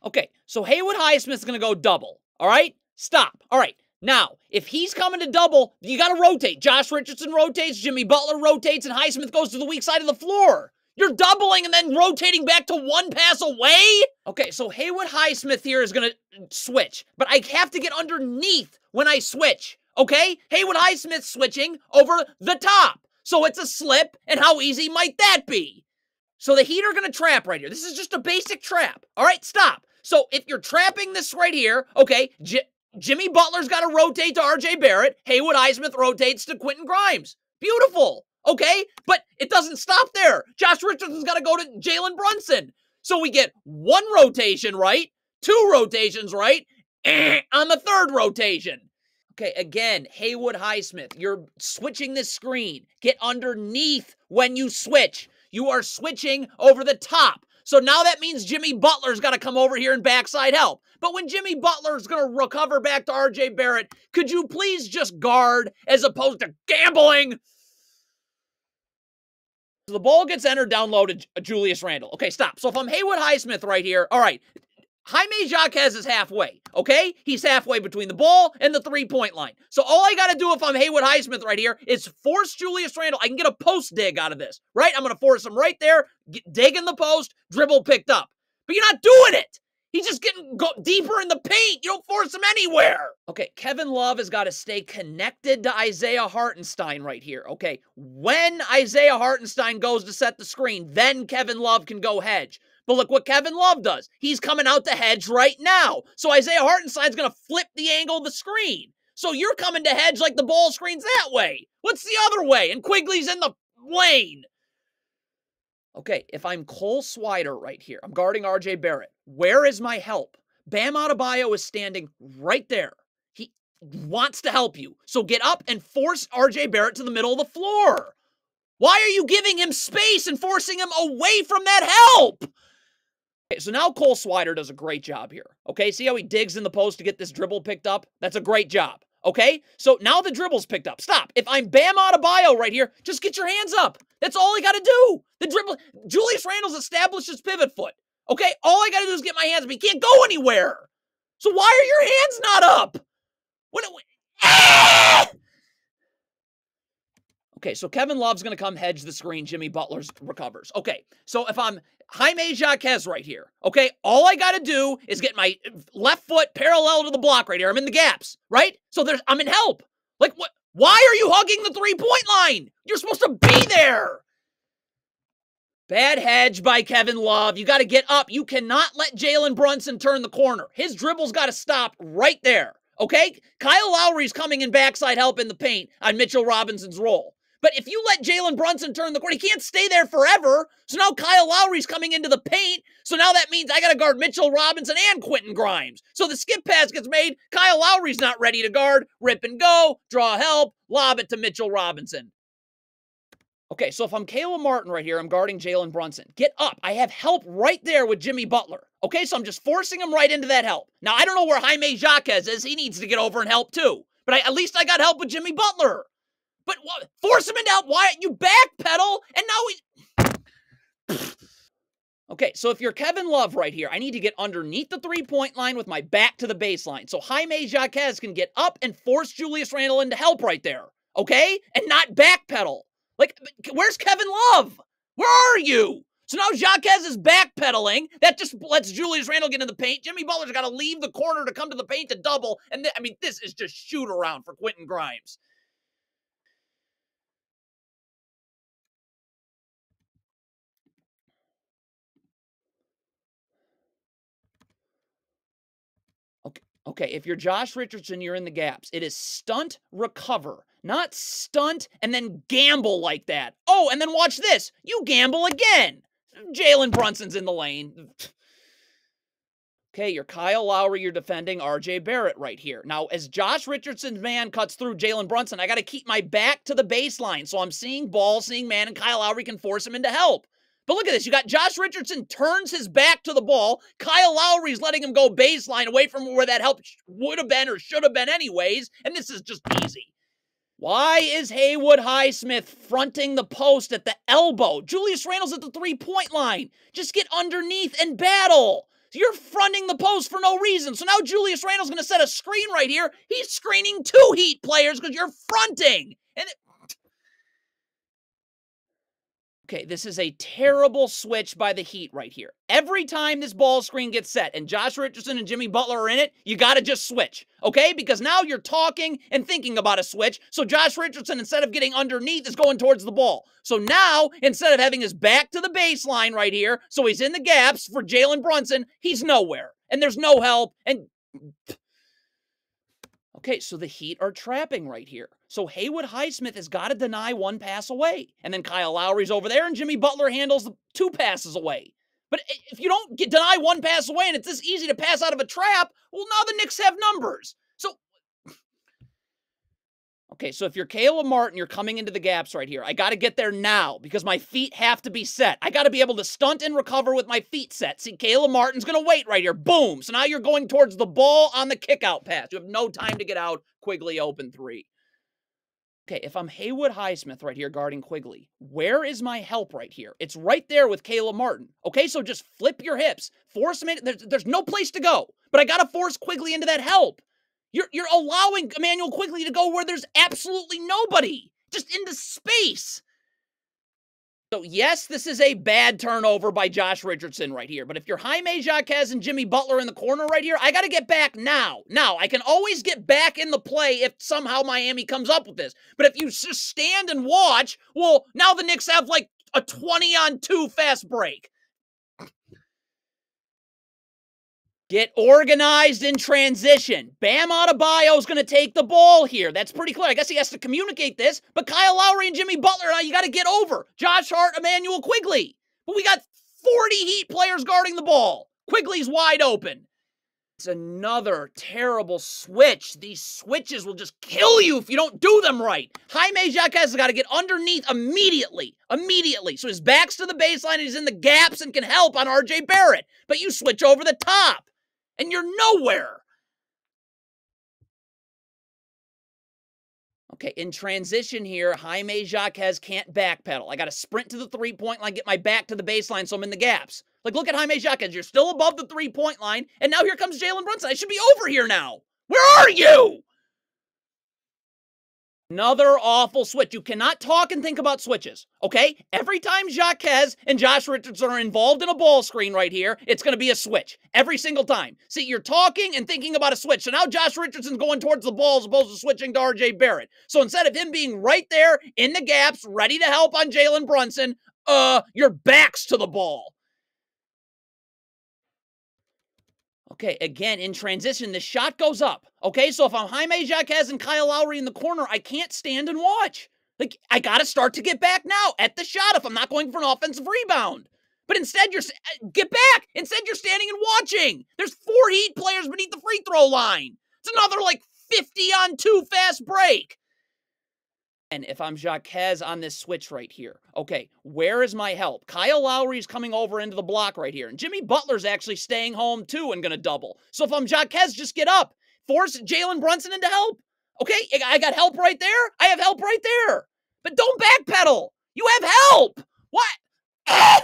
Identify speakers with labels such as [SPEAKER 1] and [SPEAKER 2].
[SPEAKER 1] Okay, so Haywood Highsmith's going to go double. All right? Stop. All right. Now, if he's coming to double, you got to rotate. Josh Richardson rotates, Jimmy Butler rotates, and Highsmith goes to the weak side of the floor. You're doubling and then rotating back to one pass away? Okay, so Haywood Highsmith here is going to switch, but I have to get underneath when I switch, okay? Haywood Highsmith switching over the top. So it's a slip, and how easy might that be? So the Heat are going to trap right here. This is just a basic trap. All right, stop. So if you're trapping this right here, okay, Jimmy Butler's got to rotate to RJ Barrett. Haywood Highsmith rotates to Quentin Grimes. Beautiful. Okay, but it doesn't stop there. Josh Richardson's got to go to Jalen Brunson. So we get one rotation right, two rotations right, on the third rotation. Okay, again, Haywood Highsmith, you're switching this screen. Get underneath when you switch. You are switching over the top. So now that means Jimmy Butler's got to come over here and backside help. But when Jimmy Butler's going to recover back to RJ Barrett, could you please just guard as opposed to gambling? So the ball gets entered down low to Julius Randle. Okay, stop. So if I'm Haywood Highsmith right here, all right, Jaime Jaquez is halfway, okay? He's halfway between the ball and the three-point line. So all I got to do if I'm Haywood Highsmith right here is force Julius Randle. I can get a post dig out of this, right? I'm going to force him right there, dig in the post, dribble picked up. But you're not doing it. He's just getting deeper in the paint. You don't force him anywhere. Okay, Kevin Love has got to stay connected to Isaiah Hartenstein right here, okay? When Isaiah Hartenstein goes to set the screen, then Kevin Love can go hedge. But look what Kevin Love does. He's coming out to hedge right now. So Isaiah Hartenstein's going to flip the angle of the screen. So you're coming to hedge like the ball screen's that way. What's the other way? And Quigley's in the lane. Okay, if I'm Cole Swider right here, I'm guarding RJ Barrett. Where is my help? Bam Adebayo is standing right there. He wants to help you. So get up and force RJ Barrett to the middle of the floor. Why are you giving him space and forcing him away from that help? Okay, so now Cole Swider does a great job here. Okay, see how he digs in the post to get this dribble picked up? That's a great job. Okay, so now the dribble's picked up. Stop. If I'm Bam Adebayo right here, just get your hands up. That's all I got to do. The dribble. Julius Randle's established his pivot foot. Okay, all I got to do is get my hands up. He can't go anywhere. So why are your hands not up? Ah! Okay, so Kevin Love's going to come hedge the screen. Jimmy Butler recovers. Okay, so if I'm Jaime Jaquez right here, okay, all I got to do is get my left foot parallel to the block right here. I'm in the gaps, right? So I'm in help. Like, what? Why are you hugging the three-point line? You're supposed to be there. Bad hedge by Kevin Love. You got to get up. You cannot let Jalen Brunson turn the corner. His dribble's got to stop right there, okay? Kyle Lowry's coming in backside help in the paint on Mitchell Robinson's role. But if you let Jalen Brunson turn the corner, he can't stay there forever. So now Kyle Lowry's coming into the paint. So now that means I got to guard Mitchell Robinson and Quentin Grimes. So the skip pass gets made. Kyle Lowry's not ready to guard. Rip and go. Draw help. Lob it to Mitchell Robinson. Okay, so if I'm Caleb Martin right here, I'm guarding Jalen Brunson. Get up. I have help right there with Jimmy Butler. Okay, so I'm just forcing him right into that help. Now, I don't know where Jaime Jaquez is. He needs to get over and help too. But at least I got help with Jimmy Butler. But force him into help. Why? You backpedal, and now he's... Okay, so if you're Kevin Love right here, I need to get underneath the three-point line with my back to the baseline. So Jaime Jaquez can get up and force Julius Randle into help right there. Okay? And not backpedal. Like, where's Kevin Love? Where are you? So now Jaquez is backpedaling. That just lets Julius Randle get in the paint. Jimmy Butler's got to leave the corner to come to the paint to double. And I mean, this is just shoot around for Quentin Grimes. Okay, if you're Josh Richardson, you're in the gaps. It is stunt, recover, not stunt and then gamble like that. Oh, and then watch this. You gamble again. Jalen Brunson's in the lane. Okay, you're Kyle Lowry, you're defending RJ Barrett right here. Now, as Josh Richardson's man cuts through Jalen Brunson, I got to keep my back to the baseline. So I'm seeing ball, seeing man, and Kyle Lowry can force him into help. But look at this. You got Josh Richardson turns his back to the ball. Kyle Lowry's letting him go baseline away from where that help would have been or should have been anyways. And this is just easy. Why is Haywood Highsmith fronting the post at the elbow? Julius Randle's at the three-point line. Just get underneath and battle. So you're fronting the post for no reason. So now Julius Randle's going to set a screen right here. He's screening 2 Heat players because you're fronting. Okay, this is a terrible switch by the Heat right here. Every time this ball screen gets set and Josh Richardson and Jimmy Butler are in it, you got to just switch, okay? Because now you're talking and thinking about a switch, so Josh Richardson, instead of getting underneath, is going towards the ball. So now, instead of having his back to the baseline right here, so he's in the gaps for Jalen Brunson, he's nowhere. And there's no help, and... Okay, so the Heat are trapping right here. So Haywood Highsmith has got to deny 1 pass away. And then Kyle Lowry's over there, and Jimmy Butler handles the 2 passes away. But if you don't deny 1 pass away and it's this easy to pass out of a trap, well, now the Knicks have numbers. So, okay, so if you're Caleb Martin, you're coming into the gaps right here. I got to get there now because my feet have to be set. I got to be able to stunt and recover with my feet set. See, Caleb Martin's going to wait right here. Boom. So now you're going towards the ball on the kickout pass. You have no time to get out. Quigley open 3. Okay, if I'm Haywood Highsmith right here guarding Quigley, where is my help right here? It's right there with Caleb Martin. Okay, so just flip your hips. Force him in. There's no place to go. But I got to force Quigley into that help. You're allowing Emmanuel Quigley to go where there's absolutely nobody. Just into space. So, yes, this is a bad turnover by Josh Richardson right here. But if you're Jaime Jaquez and Jimmy Butler in the corner right here, I got to get back now. Now, I can always get back in the play if somehow Miami comes up with this. But if you just stand and watch, well, now the Knicks have like a 20-on-2 fast break. Get organized in transition. Bam Adebayo is going to take the ball here. That's pretty clear. I guess he has to communicate this. But Kyle Lowry and Jimmy Butler, now you got to get over. Josh Hart, Emmanuel Quigley. But we got 40 Heat players guarding the ball. Quigley's wide open. It's another terrible switch. These switches will just kill you if you don't do them right. Jaime Jaquez has got to get underneath immediately. So his back's to the baseline and he's in the gaps and can help on RJ Barrett. But you switch over the top. And you're nowhere. Okay, in transition here, Jaime Jaquez can't backpedal. I got to sprint to the 3-point line, get my back to the baseline so I'm in the gaps. Like, look at Jaime Jaquez. You're still above the 3-point line, and now here comes Jalen Brunson. I should be over here now. Where are you? Another awful switch. You cannot talk and think about switches, okay? Every time Jaquez and Josh Richardson are involved in a ball screen right here, it's going to be a switch. Every single time. See, you're talking and thinking about a switch. So now Josh Richardson's going towards the ball as opposed to switching to RJ Barrett. So instead of him being right there in the gaps, ready to help on Jalen Brunson, your back's to the ball. Okay, again, in transition, the shot goes up. Okay, so if I'm Jaime Jaquez and Kyle Lowry in the corner, I can't stand and watch. Like, I got to start to get back now at the shot if I'm not going for an offensive rebound. But instead, get back. Instead, you're standing and watching. There's 4 Heat players beneath the free throw line. It's another, like, 50-on-2 fast break. And if I'm Jaquez on this switch right here, okay, where is my help? Kyle Lowry's coming over into the block right here. And Jimmy Butler's actually staying home too and going to double. So if I'm Jaquez, just get up. Force Jalen Brunson into help. Okay, I got help right there. I have help right there. But don't backpedal. You have help. What?